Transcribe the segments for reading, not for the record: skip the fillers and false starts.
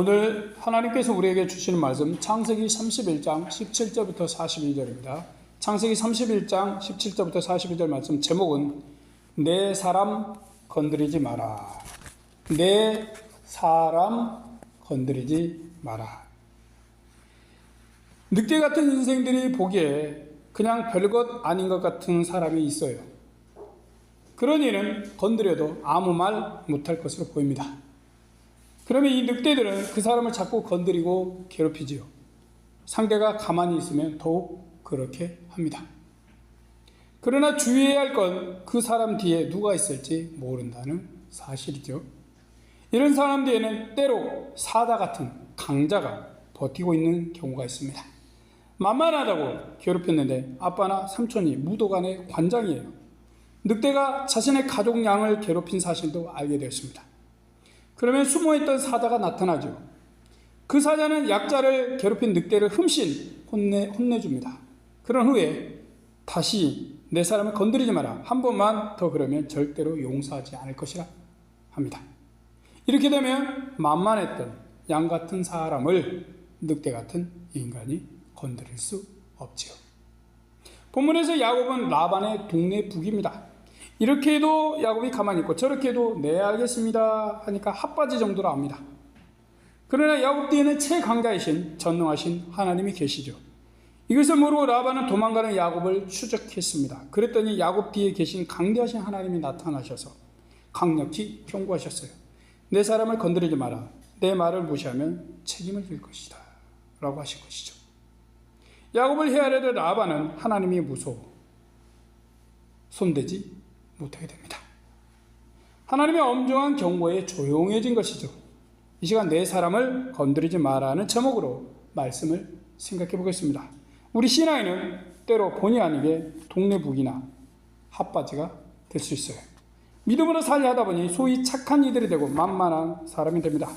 오늘 하나님께서 우리에게 주시는 말씀 창세기 31장 17절부터 42절입니다. 창세기 31장 17절부터 42절 말씀 제목은 내 사람 건드리지 마라. 내 사람 건드리지 마라. 늑대 같은 인생들이 보기에 그냥 별것 아닌 것 같은 사람이 있어요. 그런 이는 건드려도 아무 말 못할 것으로 보입니다. 그러면 이 늑대들은 그 사람을 자꾸 건드리고 괴롭히지요. 상대가 가만히 있으면 더욱 그렇게 합니다. 그러나 주의해야 할 건 그 사람 뒤에 누가 있을지 모른다는 사실이죠. 이런 사람 뒤에는 때로 사자 같은 강자가 버티고 있는 경우가 있습니다. 만만하다고 괴롭혔는데 아빠나 삼촌이 무도간의 관장이에요. 늑대가 자신의 가족 양을 괴롭힌 사실도 알게 되었습니다. 그러면 숨어있던 사자가 나타나죠. 그 사자는 약자를 괴롭힌 늑대를 흠씬 혼내줍니다. 그런 후에 다시 내 사람을 건드리지 마라. 한 번만 더 그러면 절대로 용서하지 않을 것이라 합니다. 이렇게 되면 만만했던 양 같은 사람을 늑대 같은 인간이 건드릴 수 없지요. 본문에서 야곱은 라반의 동네 북입니다. 이렇게 해도 야곱이 가만히 있고 저렇게 해도 네 알겠습니다 하니까 핫바지 정도로 압니다. 그러나 야곱 뒤에는 최강자이신 전능하신 하나님이 계시죠. 이것을 모르고 라반은 도망가는 야곱을 추적했습니다. 그랬더니 야곱 뒤에 계신 강대하신 하나님이 나타나셔서 강력히 경고하셨어요. 내 사람을 건드리지 마라. 내 말을 무시하면 책임을 질 것이다 라고 하신 것이죠. 야곱을 헤아려던 라반은 하나님이 무서워 손대지 못하게 됩니다. 하나님의 엄중한 경고에 조용해진 것이죠. 이 시간 내 사람을 건드리지 마라는 제목으로 말씀을 생각해 보겠습니다. 우리 신앙에는 때로 본의 아니게 동네북이나 핫바지가 될 수 있어요. 믿음으로 살려 하다 보니 소위 착한 이들이 되고 만만한 사람이 됩니다.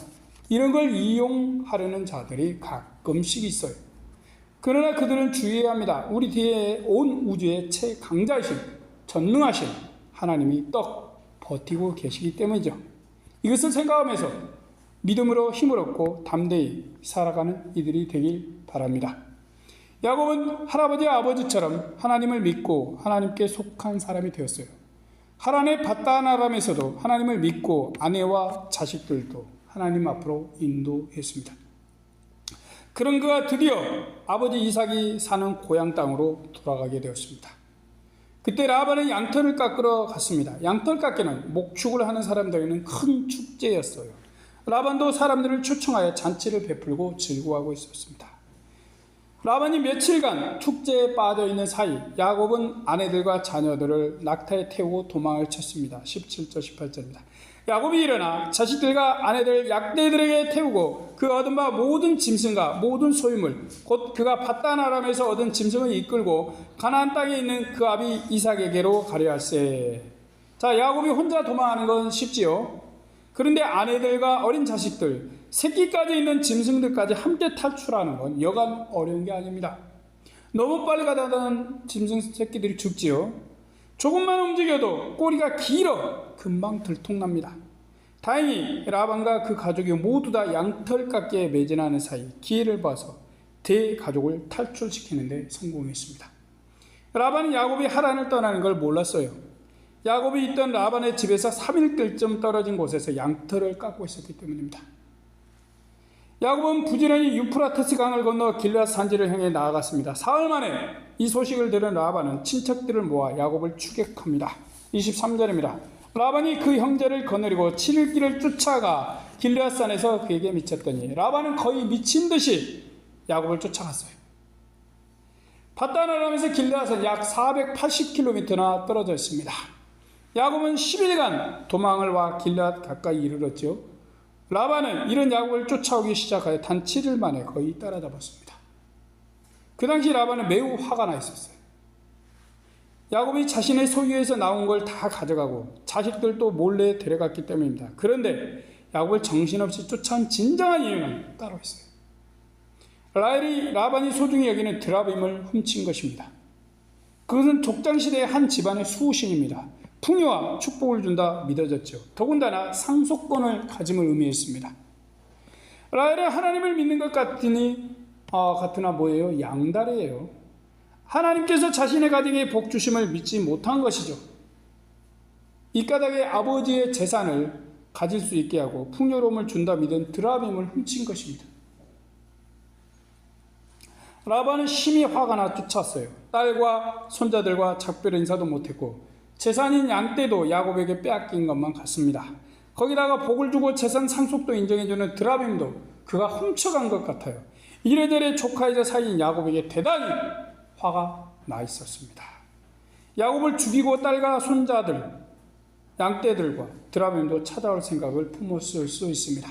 이런 걸 이용하려는 자들이 가끔씩 있어요. 그러나 그들은 주의해야 합니다. 우리 뒤에 온 우주의 최강자이신 전능하신 하나님이 떡 버티고 계시기 때문이죠. 이것을 생각하면서 믿음으로 힘을 얻고 담대히 살아가는 이들이 되길 바랍니다. 야곱은 할아버지 아버지처럼 하나님을 믿고 하나님께 속한 사람이 되었어요. 하란의 밧단 아람에서도 하나님을 믿고 아내와 자식들도 하나님 앞으로 인도했습니다. 그런 그가 드디어 아버지 이삭이 사는 고향 땅으로 돌아가게 되었습니다. 그때 라반은 양털을 깎으러 갔습니다. 양털 깎기는 목축을 하는 사람들에게는 큰 축제였어요. 라반도 사람들을 초청하여 잔치를 베풀고 즐거워하고 있었습니다. 라반이 며칠간 축제에 빠져있는 사이 야곱은 아내들과 자녀들을 낙타에 태우고 도망을 쳤습니다. 17절 18절입니다. 야곱이 일어나 자식들과 아내들 약대들에게 태우고 그 얻은 바 모든 짐승과 모든 소유물 곧 그가 밧단 아람에서 얻은 짐승을 이끌고 가나안 땅에 있는 그 아비 이삭에게로 가려 할세. 자, 야곱이 혼자 도망하는 건 쉽지요. 그런데 아내들과 어린 자식들, 새끼까지 있는 짐승들까지 함께 탈출하는 건 여간 어려운 게 아닙니다. 너무 빨리 가다는 짐승 새끼들이 죽지요. 조금만 움직여도 꼬리가 길어 금방 들통납니다. 다행히 라반과 그 가족이 모두 다 양털깎이에 매진하는 사이 기회를 봐서 대가족을 탈출시키는 데 성공했습니다. 라반은 야곱이 하란을 떠나는 걸 몰랐어요. 야곱이 있던 라반의 집에서 3일길쯤 떨어진 곳에서 양털을 깎고 있었기 때문입니다. 야곱은 부지런히 유프라테스 강을 건너 길앗 산지를 향해 나아갔습니다. 사흘 만에 이 소식을 들은 라반은 친척들을 모아 야곱을 추격합니다. 23절입니다. 라반이 그 형제를 거느리고 7일 길을 쫓아가 길앗산에서 그에게 미쳤더니 라반은 거의 미친 듯이 야곱을 쫓아갔어요. 밧단 아람에서 길앗은 약 480km나 떨어져 있습니다. 야곱은 10일간 도망을 와 길앗 가까이 이르렀죠. 라반은 이런 야곱을 쫓아오기 시작하여 단 7일 만에 거의 따라잡았습니다. 그 당시 라반은 매우 화가 나 있었어요. 야곱이 자신의 소유에서 나온 걸 다 가져가고 자식들도 몰래 데려갔기 때문입니다. 그런데 야곱을 정신없이 쫓아온 진정한 이유는 따로 있어요. 라반이 소중히 여기는 드라빔을 훔친 것입니다. 그것은 족장시대의 한 집안의 수호신입니다. 풍요와 축복을 준다 믿어졌죠. 더군다나 상속권을 가짐을 의미했습니다. 라헬은 하나님을 믿는 것 같으나 뭐예요? 양다리예요. 하나님께서 자신의 가정에 복 주심을 믿지 못한 것이죠. 이 까닭에 아버지의 재산을 가질 수 있게 하고 풍요로움을 준다 믿은 드라빔을 훔친 것입니다. 라반은 심히 화가 나 쫓았어요. 딸과 손자들과 작별 인사도 못했고 재산인 양떼도 야곱에게 빼앗긴 것만 같습니다. 거기다가 복을 주고 재산 상속도 인정해주는 드라빔도 그가 훔쳐간 것 같아요. 이래저래 조카이자 사이인 야곱에게 대단히 화가 나 있었습니다. 야곱을 죽이고 딸과 손자들, 양떼들과 드라빔도 찾아올 생각을 품었을 수 있습니다.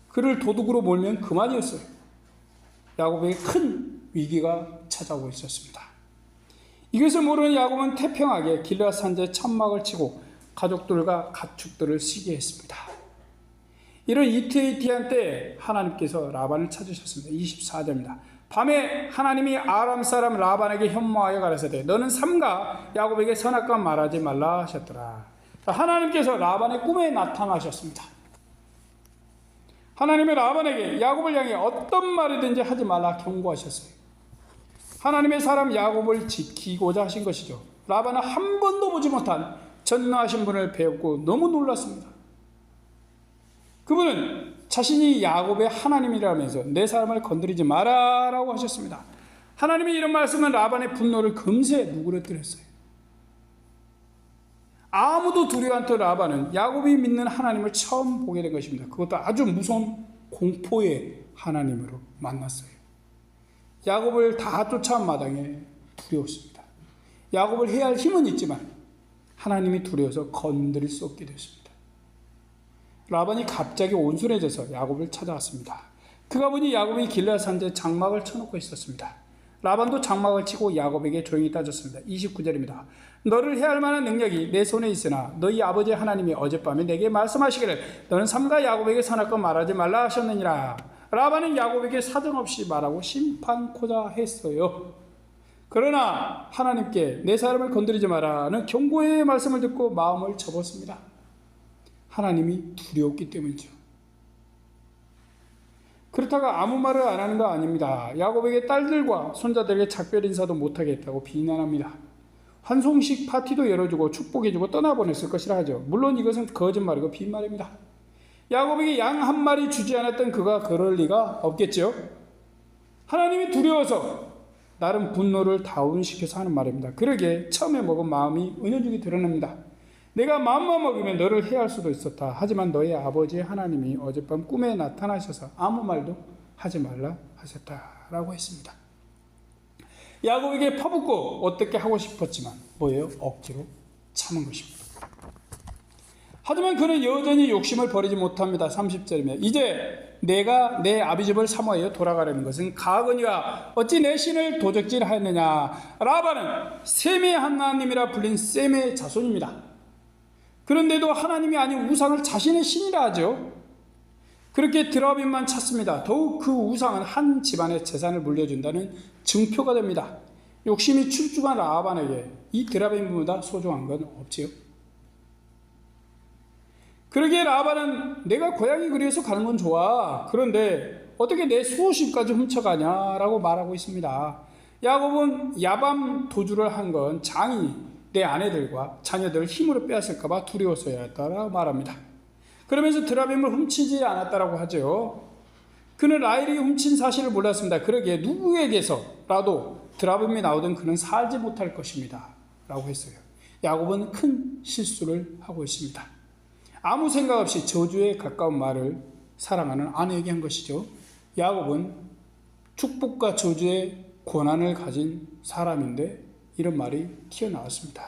그를 도둑으로 몰면 그만이었어요. 야곱에게 큰 위기가 찾아오고 있었습니다. 이것을 모르는 야곱은 태평하게 길앗 산지에 천막을 치고 가족들과 가축들을 쉬게 했습니다. 이런 이태이태한 때에 하나님께서 라반을 찾으셨습니다. 24절입니다. 밤에 하나님이 아람 사람 라반에게 현모하여 가라사대 너는 삼가 야곱에게 선악과 말하지 말라 하셨더라. 하나님께서 라반의 꿈에 나타나셨습니다. 하나님의 라반에게 야곱을 향해 어떤 말이든지 하지 말라 경고하셨어요. 하나님의 사람 야곱을 지키고자 하신 것이죠. 라반은 한 번도 보지 못한 전능하신 분을 배웠고 너무 놀랐습니다. 그분은 자신이 야곱의 하나님이라면서 내 사람을 건드리지 마라 라고 하셨습니다. 하나님이 이런 말씀은 라반의 분노를 금세 누그러뜨렸어요. 아무도 두려워 않던 라반은 야곱이 믿는 하나님을 처음 보게 된 것입니다. 그것도 아주 무서운 공포의 하나님으로 만났어요. 야곱을 다 쫓아온 마당에 두려웠습니다. 야곱을 해야 할 힘은 있지만 하나님이 두려워서 건드릴 수 없게 됐습니다. 라반이 갑자기 온순해져서 야곱을 찾아왔습니다. 그가 보니 야곱이 길앗 산지에 장막을 쳐놓고 있었습니다. 라반도 장막을 치고 야곱에게 조용히 따졌습니다. 29절입니다. 너를 해할 만한 능력이 내 손에 있으나 너희 아버지 하나님이 어젯밤에 내게 말씀하시기를 너는 삼가 야곱에게 선악과 말하지 말라 하셨느니라. 라반은 야곱에게 사정없이 말하고 심판코자 했어요. 그러나 하나님께 내 사람을 건드리지 마라는 경고의 말씀을 듣고 마음을 접었습니다. 하나님이 두려웠기 때문이죠. 그렇다가 아무 말을 안 하는 거 아닙니다. 야곱에게 딸들과 손자들에게 작별 인사도 못하게 했다고 비난합니다. 환송식 파티도 열어주고 축복해주고 떠나보냈을 것이라 하죠. 물론 이것은 거짓말이고 빈말입니다. 야곱에게 양 한 마리 주지 않았던 그가 그럴 리가 없겠죠. 하나님이 두려워서 나름 분노를 다운시켜서 하는 말입니다. 그러게 처음에 먹은 마음이 은연중에 드러납니다. 내가 마음만 먹으면 너를 해할 수도 있었다. 하지만 너의 아버지 하나님이 어젯밤 꿈에 나타나셔서 아무 말도 하지 말라 하셨다라고 했습니다. 야곱에게 퍼붓고 어떻게 하고 싶었지만 뭐예요? 억지로 참은 것입니다. 하지만 그는 여전히 욕심을 버리지 못합니다. 30절이면 이제 내가 내 아비 집을 사모하여 돌아가려는 것은 가거니와 어찌 내 신을 도적질하였느냐. 라반은 셈의 하나님이라 불린 셈의 자손입니다. 그런데도 하나님이 아닌 우상을 자신의 신이라 하죠. 그렇게 드라빔만 찾습니다. 더욱 그 우상은 한 집안의 재산을 물려준다는 증표가 됩니다. 욕심이 출중한 라반에게 이 드라빔보다 소중한 건 없지요. 그러기에 라반은 내가 고향이 그리워서 가는 건 좋아. 그런데 어떻게 내 수호신까지 훔쳐가냐라고 말하고 있습니다. 야곱은 야밤 도주를 한 건 장인이 내 아내들과 자녀들을 힘으로 빼앗을까봐 두려워서였다라고 말합니다. 그러면서 드라빔을 훔치지 않았다라고 하죠. 그는 라헬이 훔친 사실을 몰랐습니다. 그러기에 누구에게서라도 드라빔이 나오든 그는 살지 못할 것입니다 라고 했어요. 야곱은 큰 실수를 하고 있습니다. 아무 생각 없이 저주에 가까운 말을 사랑하는 아내에게 한 것이죠. 야곱은 축복과 저주의 권한을 가진 사람인데 이런 말이 튀어나왔습니다.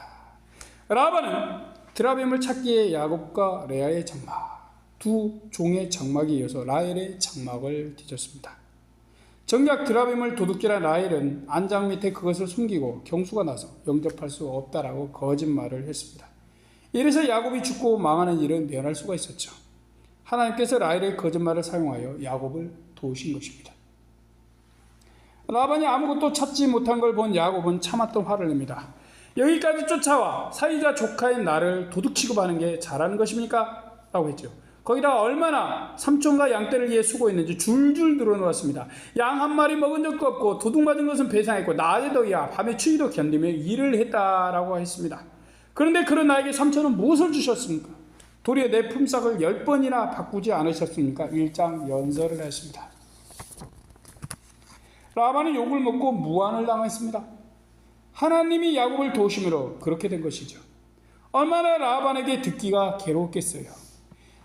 라반은 드라빔을 찾기에 야곱과 레아의 장막, 두 종의 장막에 이어서 라헬의 장막을 뒤졌습니다. 정작 드라빔을 도둑질한 라헬은 안장 밑에 그것을 숨기고 경수가 나서 영접할 수 없다라고 거짓말을 했습니다. 이래서 야곱이 죽고 망하는 일은 면할 수가 있었죠. 하나님께서 라헬의 거짓말을 사용하여 야곱을 도우신 것입니다. 라반이 아무것도 찾지 못한 걸 본 야곱은 참았던 화를 냅니다. 여기까지 쫓아와 사이자 조카인 나를 도둑 취급하는 게 잘하는 것입니까? 라고 했죠. 거기다 얼마나 삼촌과 양떼를 위해 수고했는지 줄줄 늘어놓았습니다. 양 한 마리 먹은 적도 없고 도둑 맞은 것은 배상했고 낮에 더위야 밤에 추위도 견디며 일을 했다라고 했습니다. 그런데 그런 나에게 삼촌은 무엇을 주셨습니까? 도리어 내 품삯을 10번이나 바꾸지 않으셨습니까? 1장 연설을 했습니다. 라반은 욕을 먹고 무안을 당했습니다. 하나님이 야곱을 도우심으로 그렇게 된 것이죠. 얼마나 라반에게 듣기가 괴로웠겠어요.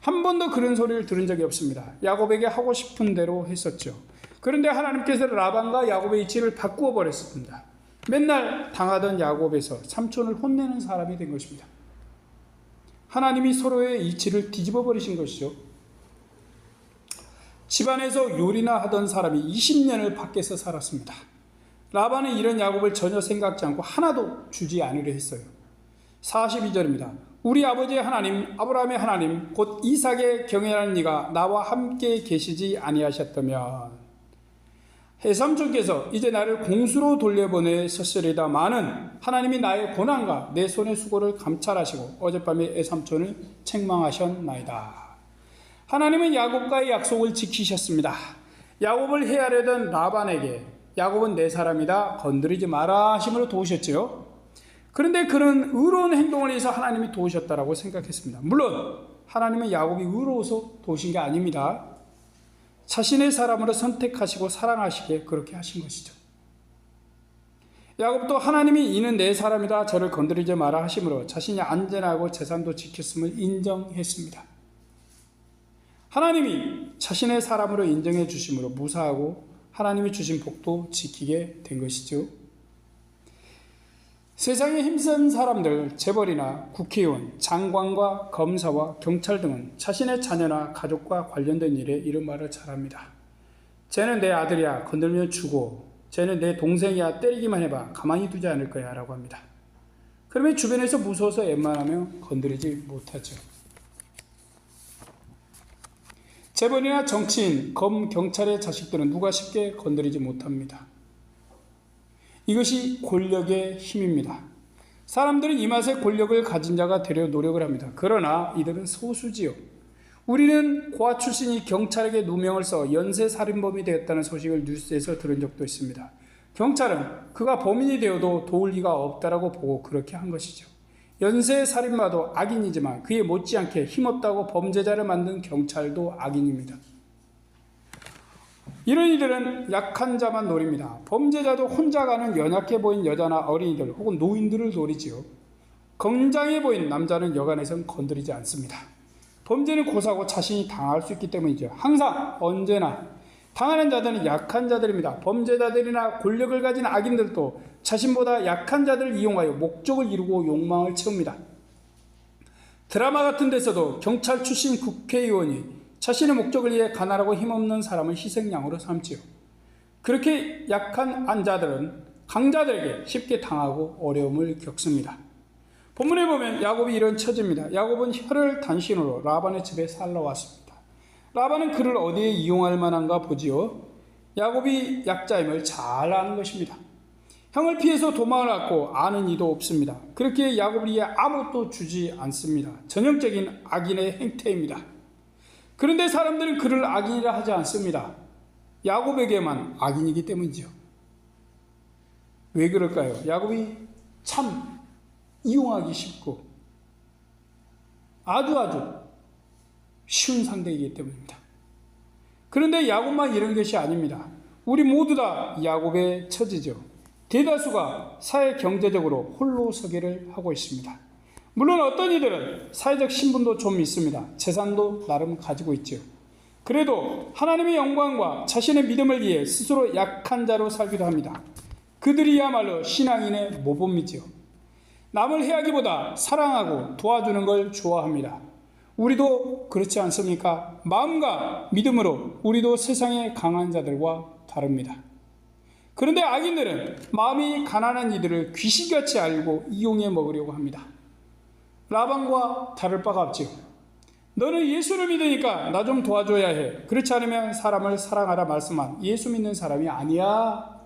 한 번도 그런 소리를 들은 적이 없습니다. 야곱에게 하고 싶은 대로 했었죠. 그런데 하나님께서 라반과 야곱의 이치를 바꾸어 버렸습니다. 맨날 당하던 야곱에서 삼촌을 혼내는 사람이 된 것입니다. 하나님이 서로의 이치를 뒤집어 버리신 것이죠. 집안에서 요리나 하던 사람이 20년을 밖에서 살았습니다. 라반은 이런 야곱을 전혀 생각지 않고 하나도 주지 않으려 했어요. 42절입니다. 우리 아버지의 하나님 아브라함의 하나님 곧 이삭의 경외하는 이가 나와 함께 계시지 아니하셨다면 해삼촌께서 이제 나를 공수로 돌려보내셨으리다마는 하나님이 나의 고난과 내 손의 수고를 감찰하시고 어젯밤에 해삼촌을 책망하셨나이다. 하나님은 야곱과의 약속을 지키셨습니다. 야곱을 해하려던 라반에게 야곱은 내 사람이다 건드리지 마라 하심으로 도우셨지요. 그런데 그런 의로운 행동을 해서 하나님이 도우셨다라고 생각했습니다. 물론 하나님은 야곱이 의로워서 도우신 게 아닙니다. 자신의 사람으로 선택하시고 사랑하시기에 그렇게 하신 것이죠. 야곱도 하나님이 이는 내 사람이다 저를 건드리지 마라 하심으로 자신이 안전하고 재산도 지켰음을 인정했습니다. 하나님이 자신의 사람으로 인정해 주심으로 무사하고 하나님이 주신 복도 지키게 된 것이죠. 세상에 힘쓴 사람들, 재벌이나 국회의원, 장관과 검사와 경찰 등은 자신의 자녀나 가족과 관련된 일에 이런 말을 잘합니다. 쟤는 내 아들이야 건들면 주고 쟤는 내 동생이야 때리기만 해봐 가만히 두지 않을 거야 라고 합니다. 그러면 주변에서 무서워서 웬만하면 건드리지 못하죠. 재벌이나 정치인, 검, 경찰의 자식들은 누가 쉽게 건드리지 못합니다. 이것이 권력의 힘입니다. 사람들은 이 맛에 권력을 가진 자가 되려 노력을 합니다. 그러나 이들은 소수지요. 우리는 고아 출신이 경찰에게 누명을 써 연쇄살인범이 되었다는 소식을 뉴스에서 들은 적도 있습니다. 경찰은 그가 범인이 되어도 도울 리가 없다라고 보고 그렇게 한 것이죠. 연쇄살인마도 악인이지만 그에 못지않게 힘없다고 범죄자를 만든 경찰도 악인입니다. 이런 이들은 약한 자만 노립니다. 범죄자도 혼자 가는 연약해 보인 여자나 어린이들 혹은 노인들을 노리지요. 건장해 보인 남자는 여간에선 건드리지 않습니다. 범죄는 고사고 자신이 당할 수 있기 때문이죠. 항상 언제나 당하는 자들은 약한 자들입니다. 범죄자들이나 권력을 가진 악인들도 자신보다 약한 자들을 이용하여 목적을 이루고 욕망을 채웁니다. 드라마 같은 데서도 경찰 출신 국회의원이 자신의 목적을 위해 가난하고 힘없는 사람을 희생양으로 삼지요. 그렇게 약한 자들은 강자들에게 쉽게 당하고 어려움을 겪습니다. 본문에 보면 야곱이 이런 처지입니다. 야곱은 혀를 단신으로 라반의 집에 살러 왔습니다. 라반은 그를 어디에 이용할 만한가 보지요. 야곱이 약자임을 잘 아는 것입니다. 형을 피해서 도망을 갔고 아는 이도 없습니다. 그렇게 야곱을 위해 아무것도 주지 않습니다. 전형적인 악인의 행태입니다. 그런데 사람들은 그를 악인이라 하지 않습니다. 야곱에게만 악인이기 때문이죠. 왜 그럴까요? 야곱이 참 이용하기 쉽고 아주 쉬운 상대이기 때문입니다. 그런데 야곱만 이런 것이 아닙니다. 우리 모두 다 야곱의 처지죠. 대다수가 사회 경제적으로 홀로 서기를 하고 있습니다. 물론 어떤 이들은 사회적 신분도 좀 있습니다. 재산도 나름 가지고 있죠. 그래도 하나님의 영광과 자신의 믿음을 위해 스스로 약한 자로 살기도 합니다. 그들이야말로 신앙인의 모범이지요. 남을 해하기보다 사랑하고 도와주는 걸 좋아합니다. 우리도 그렇지 않습니까? 마음과 믿음으로 우리도 세상의 강한 자들과 다릅니다. 그런데 악인들은 마음이 가난한 이들을 귀신같이 알고 이용해 먹으려고 합니다. 라반과 다를 바가 없지요. 너는 예수를 믿으니까 나 좀 도와줘야 해. 그렇지 않으면 사람을 사랑하라 말씀한 예수 믿는 사람이 아니야.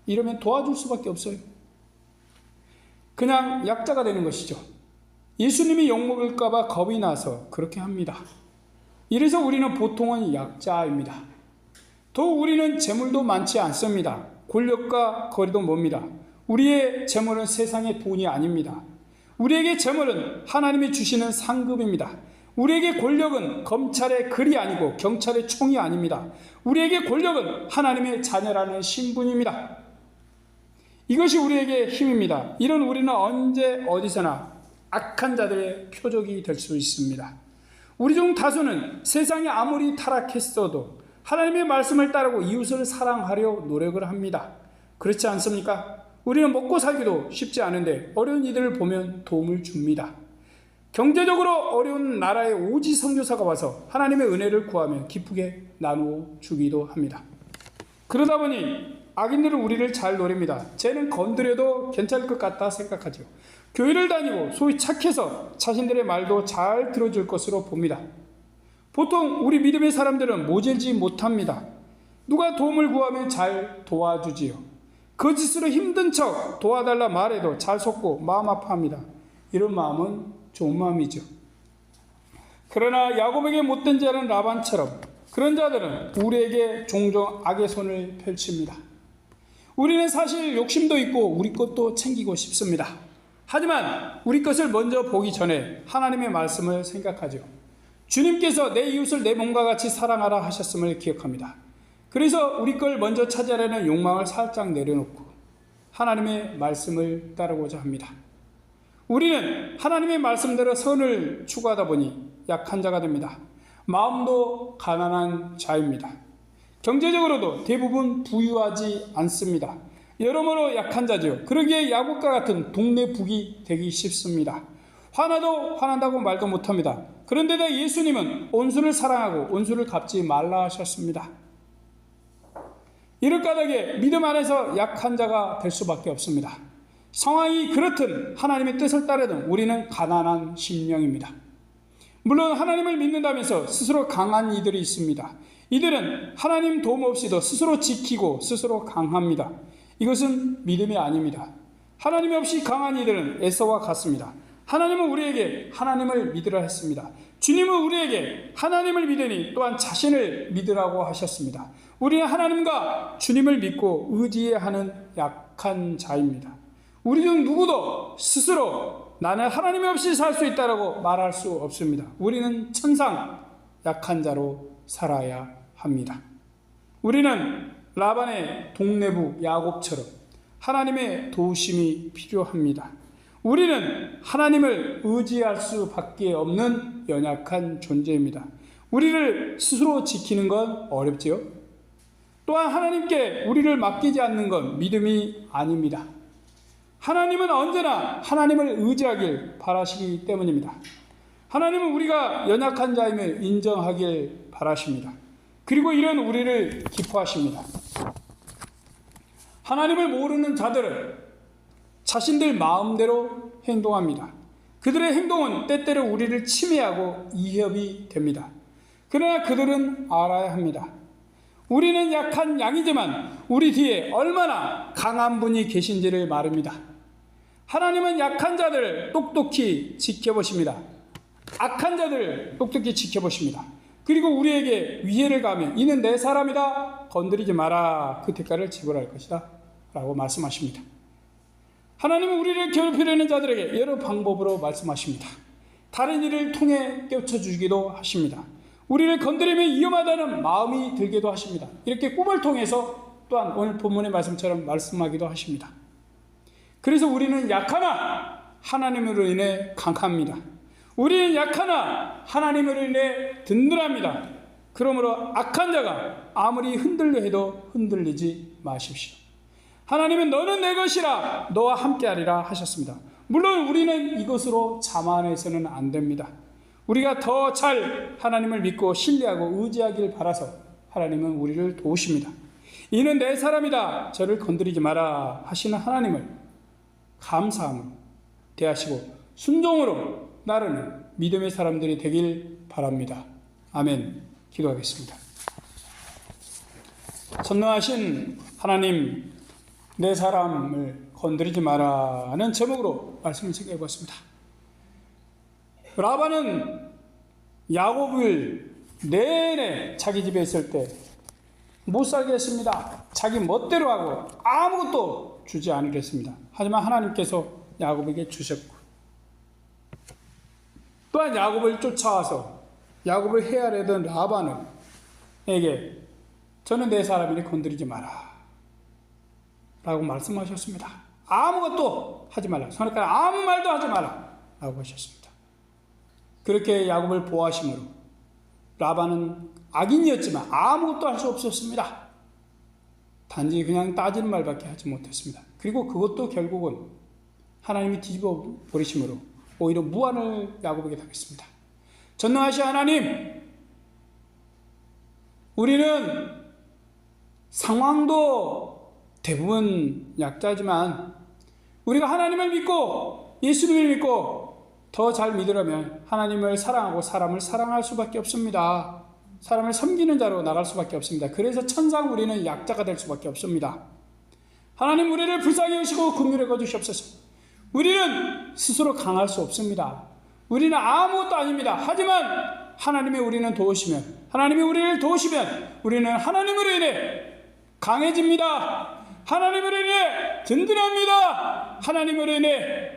이러면 도와줄 수밖에 없어요. 그냥 약자가 되는 것이죠. 예수님이 욕먹을까 봐 겁이 나서 그렇게 합니다. 이래서 우리는 보통은 약자입니다. 또 우리는 재물도 많지 않습니다. 권력과 거리도 멉니다. 우리의 재물은 세상의 돈이 아닙니다. 우리에게 재물은 하나님이 주시는 상급입니다. 우리에게 권력은 검찰의 글이 아니고 경찰의 총이 아닙니다. 우리에게 권력은 하나님의 자녀라는 신분입니다. 이것이 우리에게 힘입니다. 이런 우리는 언제 어디서나 악한 자들의 표적이 될 수 있습니다. 우리 중 다수는 세상이 아무리 타락했어도 하나님의 말씀을 따르고 이웃을 사랑하려 노력을 합니다. 그렇지 않습니까? 우리는 먹고 살기도 쉽지 않은데 어려운 이들을 보면 도움을 줍니다. 경제적으로 어려운 나라에 오지 선교사가 와서 하나님의 은혜를 구하며 기쁘게 나누어 주기도 합니다. 그러다 보니 악인들은 우리를 잘 노립니다. 쟤는 건드려도 괜찮을 것 같다 생각하죠. 교회를 다니고 소위 착해서 자신들의 말도 잘 들어줄 것으로 봅니다. 보통 우리 믿음의 사람들은 모질지 못합니다. 누가 도움을 구하면 잘 도와주지요. 거짓으로 힘든 척 도와달라 말해도 잘 속고 마음 아파합니다. 이런 마음은 좋은 마음이죠. 그러나 야곱에게 못된 자는 라반처럼 그런 자들은 우리에게 종종 악의 손을 펼칩니다. 우리는 사실 욕심도 있고 우리 것도 챙기고 싶습니다. 하지만 우리 것을 먼저 보기 전에 하나님의 말씀을 생각하죠. 주님께서 내 이웃을 내 몸과 같이 사랑하라 하셨음을 기억합니다. 그래서 우리 걸 먼저 차지하려는 욕망을 살짝 내려놓고 하나님의 말씀을 따르고자 합니다. 우리는 하나님의 말씀대로 선을 추구하다 보니 약한 자가 됩니다. 마음도 가난한 자입니다. 경제적으로도 대부분 부유하지 않습니다. 여러모로 약한 자죠. 그러기에 야곱과 같은 동네 북이 되기 쉽습니다. 화나도 화난다고 말도 못합니다. 그런데다 예수님은 온수를 사랑하고 온수를 갚지 말라 하셨습니다. 이럴 까닭에 믿음 안에서 약한 자가 될 수밖에 없습니다. 상황이 그렇든 하나님의 뜻을 따르든 우리는 가난한 심령입니다. 물론 하나님을 믿는다면서 스스로 강한 이들이 있습니다. 이들은 하나님 도움 없이도 스스로 지키고 스스로 강합니다. 이것은 믿음이 아닙니다. 하나님 없이 강한 이들은 에서와 같습니다. 하나님은 우리에게 하나님을 믿으라 했습니다. 주님은 우리에게 하나님을 믿으니 또한 자신을 믿으라고 하셨습니다. 우리는 하나님과 주님을 믿고 의지해야 하는 약한 자입니다. 우리 중 누구도 스스로 나는 하나님 없이 살 수 있다고 말할 수 없습니다. 우리는 천상 약한 자로 살아야 합니다. 우리는 라반의 동네북 야곱처럼 하나님의 도우심이 필요합니다. 우리는 하나님을 의지할 수밖에 없는 연약한 존재입니다. 우리를 스스로 지키는 건 어렵지요. 또한 하나님께 우리를 맡기지 않는 건 믿음이 아닙니다. 하나님은 언제나 하나님을 의지하길 바라시기 때문입니다. 하나님은 우리가 연약한 자임을 인정하길 바라십니다. 그리고 이런 우리를 기뻐하십니다. 하나님을 모르는 자들은 자신들 마음대로 행동합니다. 그들의 행동은 때때로 우리를 침해하고 이협이 됩니다. 그러나 그들은 알아야 합니다. 우리는 약한 양이지만 우리 뒤에 얼마나 강한 분이 계신지를 말합니다. 하나님은 약한 자들을 똑똑히 지켜보십니다. 악한 자들을 똑똑히 지켜보십니다. 그리고 우리에게 위해를 가하면 이는 내 사람이다. 건드리지 마라. 그 대가를 지불할 것이다. 라고 말씀하십니다. 하나님은 우리를 괴롭히려는 자들에게 여러 방법으로 말씀하십니다. 다른 일을 통해 깨우쳐주기도 하십니다. 우리를 건드리면 위험하다는 마음이 들기도 하십니다. 이렇게 꿈을 통해서 또한 오늘 본문의 말씀처럼 말씀하기도 하십니다. 그래서 우리는 약하나 하나님으로 인해 강합니다. 우리는 약하나 하나님으로 인해 든든합니다. 그러므로 악한 자가 아무리 흔들려 해도 흔들리지 마십시오. 하나님은 너는 내 것이라 너와 함께하리라 하셨습니다. 물론 우리는 이것으로 자만해서는 안 됩니다. 우리가 더 잘 하나님을 믿고 신뢰하고 의지하길 바라서 하나님은 우리를 도우십니다. 이는 내 사람이다. 저를 건드리지 마라 하시는 하나님을 감사함으로 대하시고 순종으로 나르는 믿음의 사람들이 되길 바랍니다. 아멘. 기도하겠습니다. 선능하신 하나님, 내 사람을 건드리지 마라 하는 제목으로 말씀을 생각해 보았습니다. 라반은 야곱을 내내 자기 집에 있을 때 못 살게 했습니다. 자기 멋대로 하고 아무것도 주지 않으겠습니다. 하지만 하나님께서 야곱에게 주셨고, 또한 야곱을 쫓아와서 야곱을 헤아리던 라반에게 저는 내 사람이니 건드리지 마라 라고 말씀하셨습니다. 아무것도 하지 말라. 선악과에 아무 말도 하지 마라 라고 하셨습니다. 그렇게 야곱을 보호하심으로 라반은 악인이었지만 아무것도 할 수 없었습니다. 단지 그냥 따지는 말밖에 하지 못했습니다. 그리고 그것도 결국은 하나님이 뒤집어 버리심으로 오히려 무한을 야곱에게 당했습니다. 전능하신 하나님, 우리는 상황도 대부분 약자지만 우리가 하나님을 믿고 예수님을 믿고 더 잘 믿으려면 하나님을 사랑하고 사람을 사랑할 수밖에 없습니다. 사람을 섬기는 자로 나갈 수밖에 없습니다. 그래서 천상 우리는 약자가 될 수밖에 없습니다. 하나님, 우리를 불쌍히 여기시고 긍휼히 여겨주시옵소서. 우리는 스스로 강할 수 없습니다. 우리는 아무것도 아닙니다. 하지만 하나님이 우리는 도우시면, 하나님이 우리를 도우시면 우리는 하나님으로 인해 강해집니다. 하나님으로 인해 든든합니다. 하나님으로 인해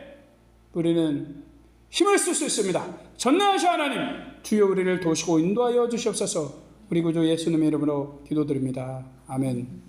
우리는 힘을 쓸 수 있습니다. 전능하신 하나님, 주여 우리를 도우시고 인도하여 주시옵소서. 우리 구주 예수님의 이름으로 기도드립니다. 아멘.